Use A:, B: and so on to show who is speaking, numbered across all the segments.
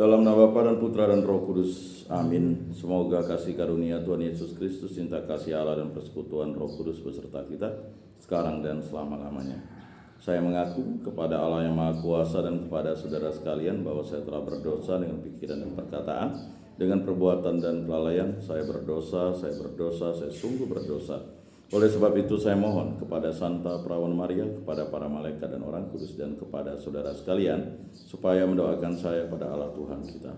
A: Dalam nama Bapa dan Putra dan Roh Kudus. Amin. Semoga kasih karunia Tuhan Yesus Kristus, cinta kasih Allah dan persekutuan Roh Kudus beserta kita sekarang dan selama-lamanya. Saya mengaku kepada Allah yang Maha Kuasa dan kepada saudara sekalian bahwa saya telah berdosa dengan pikiran dan perkataan, dengan perbuatan dan kelalaian. Saya berdosa, saya sungguh berdosa. Oleh sebab itu saya mohon kepada Santa Perawan Maria, kepada para malaikat dan orang kudus, dan kepada saudara sekalian, supaya mendoakan saya pada Allah Tuhan kita.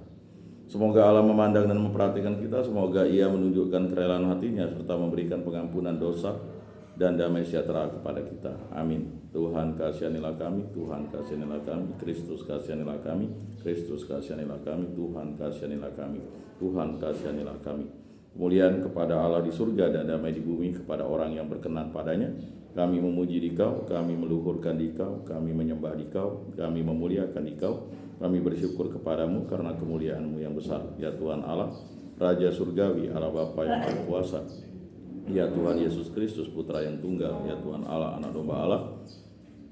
A: Semoga Allah memandang dan memperhatikan kita, semoga Ia menunjukkan kerelaan hatinya, serta memberikan pengampunan dosa dan damai sejahtera kepada kita. Amin. Tuhan kasihanilah kami, Tuhan kasihanilah kami, Kristus kasihanilah kami, Kristus kasihanilah kami, Tuhan kasihanilah kami, Tuhan kasihanilah kami. Kemuliaan kepada Allah di surga dan damai di bumi kepada orang yang berkenan padanya. Kami memuji Dikau, kami meluhurkan Dikau, kami menyembah Dikau, kami memuliakan Dikau. Kami bersyukur kepadamu karena kemuliaan-Mu yang besar, ya Tuhan Allah, Raja Surgawi, Allah Bapa yang Maha Kuasa, ya Tuhan Yesus Kristus, Putra yang tunggal, ya Tuhan Allah, Anak Domba Allah,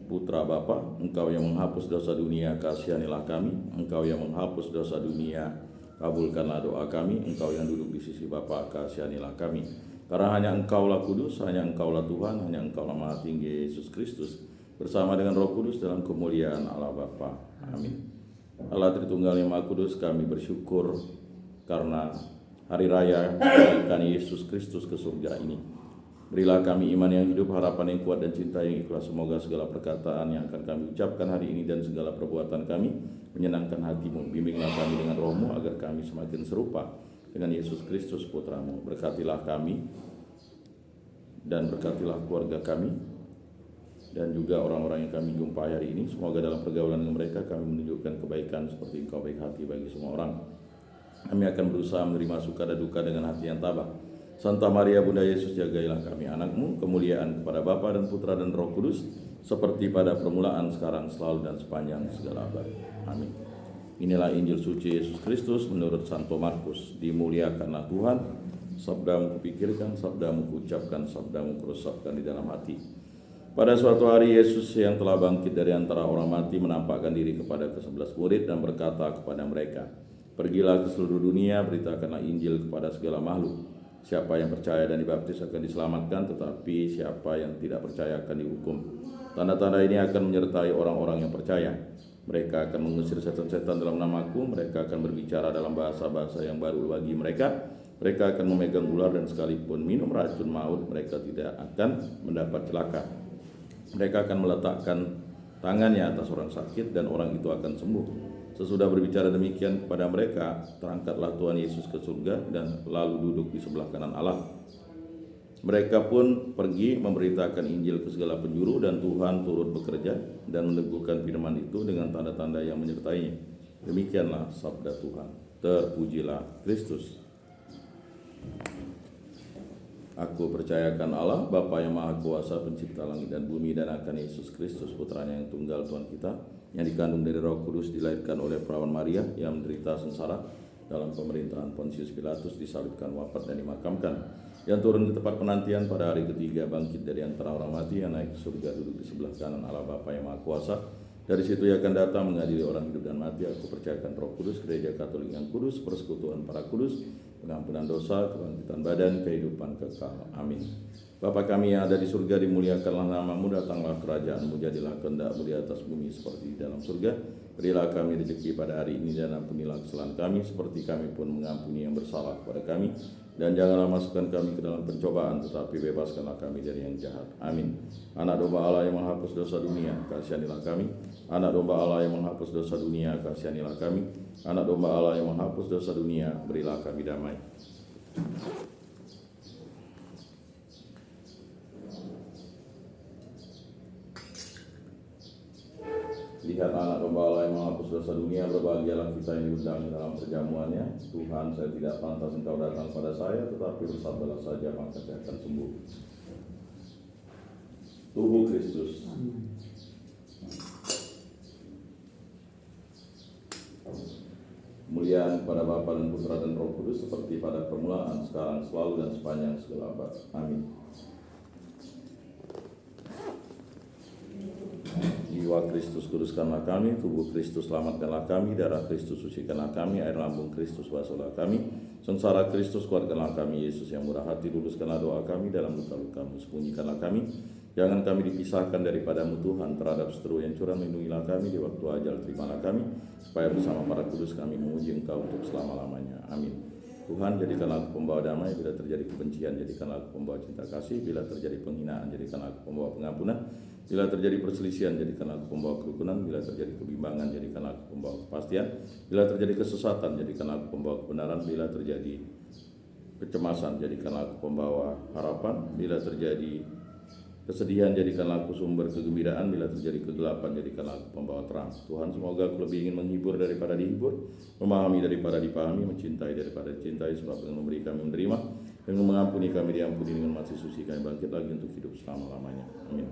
A: Putra Bapa. Engkau yang menghapus dosa dunia, kasihanilah kami. Engkau yang menghapus dosa dunia, kabulkanlah doa kami. Engkau yang duduk di sisi Bapa, kasihanilah kami. Karena hanya Engkaulah kudus, hanya Engkaulah Tuhan, hanya Engkaulah Maha Tinggi Yesus Kristus, bersama dengan Roh Kudus dalam kemuliaan Allah Bapa. Amin. Allah Tritunggal yang Maha Kudus, kami bersyukur karena hari raya kenaikan Yesus Kristus ke surga ini. Berilah kami iman yang hidup, harapan yang kuat, dan cinta yang ikhlas. Semoga segala perkataan yang akan kami ucapkan hari ini dan segala perbuatan kami menyenangkan hati-Mu. Bimbinglah kami dengan Roh-Mu agar kami semakin serupa dengan Yesus Kristus Putra-Mu. Berkatilah kami dan berkatilah keluarga kami dan juga orang-orang yang kami jumpai hari ini. Semoga dalam pergaulan dengan mereka kami menunjukkan kebaikan seperti Engkau baik hati bagi semua orang. Kami akan berusaha menerima suka dan duka dengan hati yang tabah. Santa Maria Bunda Yesus, jagailah kami anak-Mu. Kemuliaan kepada Bapa dan Putra dan Roh Kudus, seperti pada permulaan, sekarang, selalu, dan sepanjang segala abad. Amin. Inilah Injil suci Yesus Kristus menurut Santo Markus. Dimuliakanlah Tuhan. Sabda-Mu kupikirkan, Sabda-Mu kuucapkan, Sabda-Mu kuresapkan di dalam hati. Pada suatu hari Yesus yang telah bangkit dari antara orang mati menampakkan diri kepada ke-11 murid dan berkata kepada mereka, "Pergilah ke seluruh dunia, beritakanlah Injil kepada segala makhluk. Siapa yang percaya dan dibaptis akan diselamatkan, tetapi siapa yang tidak percaya akan dihukum. Tanda-tanda ini akan menyertai orang-orang yang percaya. Mereka akan mengusir setan-setan dalam namaku, mereka akan berbicara dalam bahasa-bahasa yang baru bagi mereka. Mereka akan memegang ular dan sekalipun minum racun maut, mereka tidak akan mendapat celaka. Mereka akan meletakkan tangannya atas orang sakit dan orang itu akan sembuh." Sesudah berbicara demikian kepada mereka, terangkatlah Tuhan Yesus ke surga dan lalu duduk di sebelah kanan Allah. Mereka pun pergi memberitakan Injil ke segala penjuru, dan Tuhan turut bekerja dan meneguhkan firman itu dengan tanda-tanda yang menyertainya. Demikianlah sabda Tuhan. Terpujilah Kristus. Aku percayakan Allah, Bapa yang Maha Kuasa, pencipta langit dan bumi, dan akan Yesus Kristus, Putranya yang tunggal Tuhan kita, yang dikandung dari Roh Kudus, dilahirkan oleh Perawan Maria, yang menderita sengsara dalam pemerintahan Pontius Pilatus, disalibkan, wafat, dan dimakamkan, yang turun ke tempat penantian, pada hari ketiga bangkit dari antara orang mati, yang naik ke surga, duduk di sebelah kanan Allah Bapa yang Maha Kuasa. Dari situ Ia akan datang mengadili orang hidup dan mati. Aku percayakan Roh Kudus, Gereja Katolik yang kudus, persekutuan para kudus, pengampunan dosa, kebangkitan badan, kehidupan kekal. Amin. Bapa kami yang ada di surga, dimuliakanlah nama-Mu, datanglah kerajaan-Mu, jadilah kehendak-Mu di atas bumi seperti di dalam surga. Berilah kami rezeki pada hari ini, dan ampunilah kesalahan kami seperti kami pun mengampuni yang bersalah kepada kami. Dan janganlah masukkan kami ke dalam pencobaan, tetapi bebaskanlah kami dari yang jahat. Amin. Anak Domba Allah yang menghapus dosa dunia, kasihanilah kami. Anak Domba Allah yang menghapus dosa dunia, kasihanilah kami. Anak Domba Allah yang menghapus dosa dunia, berilah kami damai. Lihat Anak Domba Allah yang menghapus dosa dunia, berbahagialah kita yang diundang dalam perjamuannya. Tuhan, saya tidak pantas Engkau datang pada saya, tetapi bersabdalah saja, maka saya akan sembuh. Tubuh Kristus. Kemuliaan kepada Bapa dan Putra dan Roh Kudus, seperti pada permulaan, sekarang, selalu, dan sepanjang segala abad. Amin. Jiwa Kristus kuduskanlah kami, tubuh Kristus selamatkanlah kami, darah Kristus sucikanlah kami, air lambung Kristus basuhlah kami, sengsara Kristus kuatkanlah kami, Yesus yang murah hati luluskanlah doa kami, dalam luka-lukamu sembunyikanlah kami, jangan kami dipisahkan daripadamu Tuhan, terhadap seteru yang curang lindungilah kami, di waktu ajal terimalah kami, supaya bersama para kudus kami memuji Engkau untuk selama-lamanya. Amin. Tuhan, jadikanlah aku pembawa damai, bila terjadi kebencian jadikanlah aku pembawa cinta kasih, bila terjadi penghinaan jadikanlah aku pembawa pengampunan, bila terjadi perselisihan jadikanlah aku pembawa kerukunan, bila terjadi kebimbangan jadikanlah aku pembawa kepastian, bila terjadi kesesatan jadikanlah aku pembawa kebenaran, bila terjadi kecemasan jadikanlah aku pembawa harapan, bila terjadi kesedihan jadikanlah aku sumber kegembiraan, bila terjadi kegelapan jadikanlah aku pembawa terang. Tuhan, semoga aku lebih ingin menghibur daripada dihibur, memahami daripada dipahami, mencintai daripada dicintai, sebab dengan memberi kami menerima, dengan mengampuni kami diampuni, dengan mati suci kami bangkit lagi untuk hidup selama-lamanya. Amin.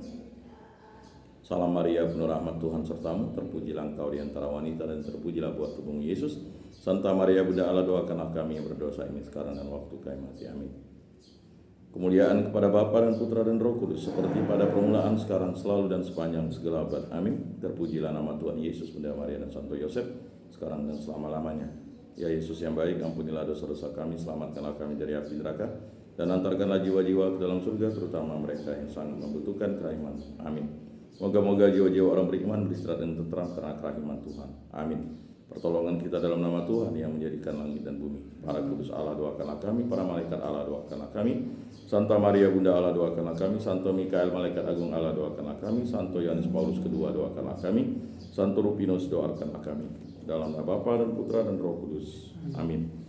A: Salam Maria, penuh rahmat, Tuhan sertamu, terpujilah engkau di antara wanita dan terpujilah buah tubuhmu Yesus. Santa Maria Bunda Allah, doakanlah kami yang berdosa ini sekarang dan waktu kami mati. Amin. Kemuliaan kepada Bapa dan Putra dan Roh Kudus, seperti pada permulaan, sekarang, selalu, dan sepanjang segala abad. Amin. Terpujilah nama Tuhan Yesus, Bunda Maria dan Santo Yosef, sekarang dan selama-lamanya. Ya Yesus yang baik, ampunilah dosa-dosa kami, selamatkanlah kami dari api neraka, dan antarkanlah jiwa-jiwa ke dalam surga, terutama mereka yang sangat membutuhkan kerahiman. Amin. Moga-moga jiwa-jiwa orang beriman beristirahat dan tentram karena kerahiman Tuhan. Amin. Pertolongan kita dalam nama Tuhan yang menjadikan langit dan bumi. Para kudus Allah, doakanlah kami. Para malaikat Allah, doakanlah kami. Santa Maria Bunda Allah, doakanlah kami. Santo Mikael Malaikat Agung Allah, doakanlah kami. Santo Yohanes Paulus II, doakanlah kami. Santo Rufinus, doakanlah kami. Dalam nama Bapa dan Putra dan Roh Kudus. Amin.